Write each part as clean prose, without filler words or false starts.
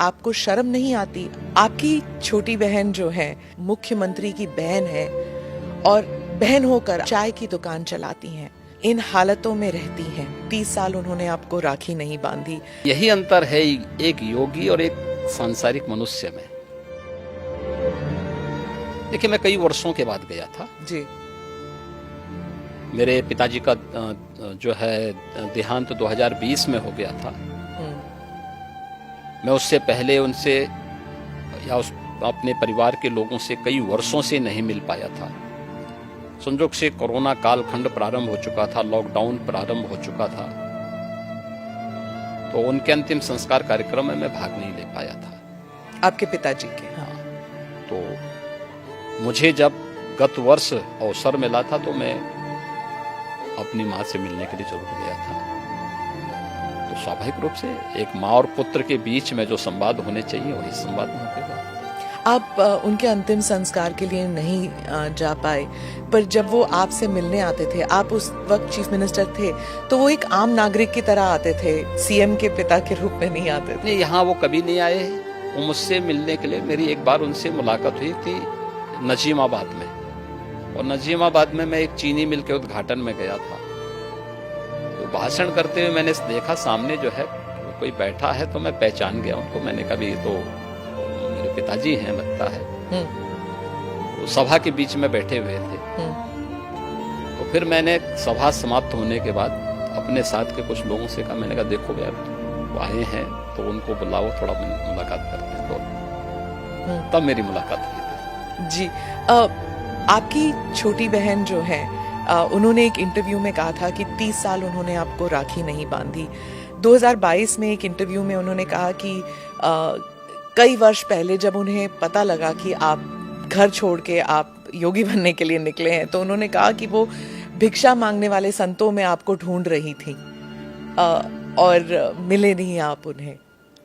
आपको शर्म नहीं आती? आपकी छोटी बहन जो है मुख्यमंत्री की बहन है और बहन होकर चाय की दुकान चलाती हैं, इन हालतों में रहती हैं। 30 साल उन्होंने आपको राखी नहीं बांधी। यही अंतर है एक योगी और एक सांसारिक मनुष्य में। देखिए, मैं कई वर्षों के बाद गया था जी। मेरे पिताजी का जो है देहांत 2020 में हो गया था। मैं उससे पहले उनसे या अपने परिवार के लोगों से कई वर्षों से नहीं मिल पाया था। संजोग से कोरोना कालखंड प्रारंभ हो चुका था, लॉकडाउन प्रारंभ हो चुका था, तो उनके अंतिम संस्कार कार्यक्रम में मैं भाग नहीं ले पाया था। आपके पिताजी के? हाँ। तो मुझे जब गत वर्ष अवसर मिला था तो मैं अपनी माँ से मिलने के लिए जरूर गया था। तो स्वाभाविक रूप से एक माँ और पुत्र के बीच में जो संवाद होने चाहिए वही संवाद वहाँ पे हुआ। आप उनके अंतिम संस्कार के लिए नहीं जा पाए, पर जब वो आपसे मिलने आते थे, आप उस वक्त चीफ मिनिस्टर थे, तो वो एक आम नागरिक की तरह आते थे, सीएम के पिता के रूप में नहीं आते थे। नहीं, यहाँ वो कभी नहीं आए। वो मुझसे मिलने के लिए, मेरी एक बार उनसे मुलाकात हुई थी नजीमाबाद में, और नजीमाबाद में मैं एक चीनी मिल के उद्घाटन में गया था। तो भाषण करते हुए मैंने देखा सामने जो है कोई बैठा है, तो मैं पहचान गया उनको। मैंने कहा ये तो मेरे पिताजी हैं लगता है। तो सभा के बीच में बैठे हुए थे। तो फिर मैंने सभा समाप्त होने के बाद अपने साथ के कुछ लोगों से कहा, मैंने कहा देखो यार वो आए हैं तो उनको बुलाओ, थोड़ा मुलाकात करते हैं। तो तब मेरी मुलाकात हुई थी। जी। आपकी छोटी बहन जो है उन्होंने एक इंटरव्यू में कहा था कि 30 साल उन्होंने आपको राखी नहीं बांधी। 2022 में एक इंटरव्यू में उन्होंने कहा कि कई वर्ष पहले जब उन्हें पता लगा कि आप घर छोड़ के आप योगी बनने के लिए निकले हैं, तो उन्होंने कहा कि वो भिक्षा मांगने वाले संतों में आपको ढूंढ रही थी और मिले नहीं आप उन्हें।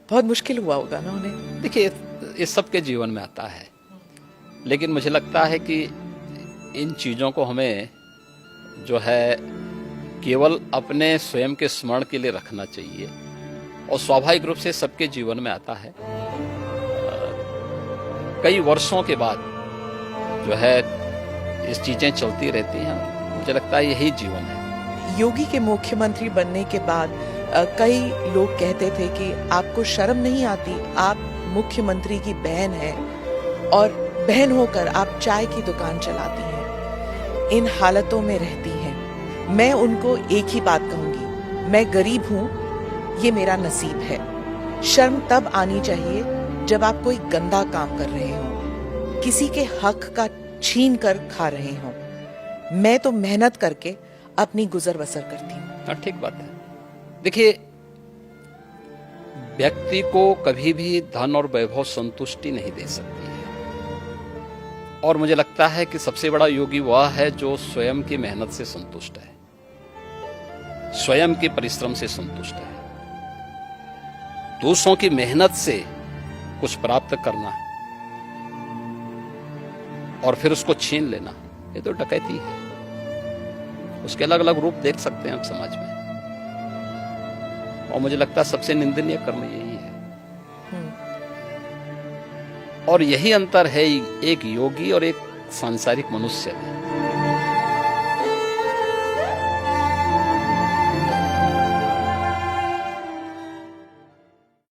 बहुत मुश्किल हुआ होगा ना उन्हें? देखिए, इस सबके जीवन में आता है, लेकिन मुझे लगता है कि इन चीज़ों को हमें जो है केवल अपने स्वयं के स्मरण के लिए रखना चाहिए, और स्वाभाविक रूप से सबके जीवन में आता है। कई वर्षों के बाद जो है इस चीजें चलती रहती हैं। मुझे लगता है यही जीवन है। योगी के मुख्यमंत्री बनने के बाद कई लोग कहते थे कि आपको शर्म नहीं आती? आप मुख्यमंत्री की बहन हैं और बहन होकर आप चाय की दुकान चलाती हैं, इन हालतों में रहती हैं। मैं उनको एक ही बात कहूंगी, मैं गरीब हूं, ये मेरा नसीब है। शर्म तब आनी चाहिए जब आप कोई गंदा काम कर रहे हो, किसी के हक का छीन कर खा रहे हो। मैं तो मेहनत करके अपनी गुजर बसर करती हूँ। ठीक बात है। देखिए, व्यक्ति को कभी भी धन और वैभव संतुष्टि नहीं दे सकती है, और मुझे लगता है कि सबसे बड़ा योगी वह है जो स्वयं की मेहनत से संतुष्ट है, स्वयं के परिश्रम से संतुष्ट है। दूसरों की मेहनत से कुछ प्राप्त करना और फिर उसको छीन लेना, ये तो डकैती है। उसके अलग अलग रूप देख सकते हैं हम समाज में, और मुझे लगता है सबसे निंदनीय कर्म यही है। और यही अंतर है एक योगी और एक सांसारिक मनुष्य में।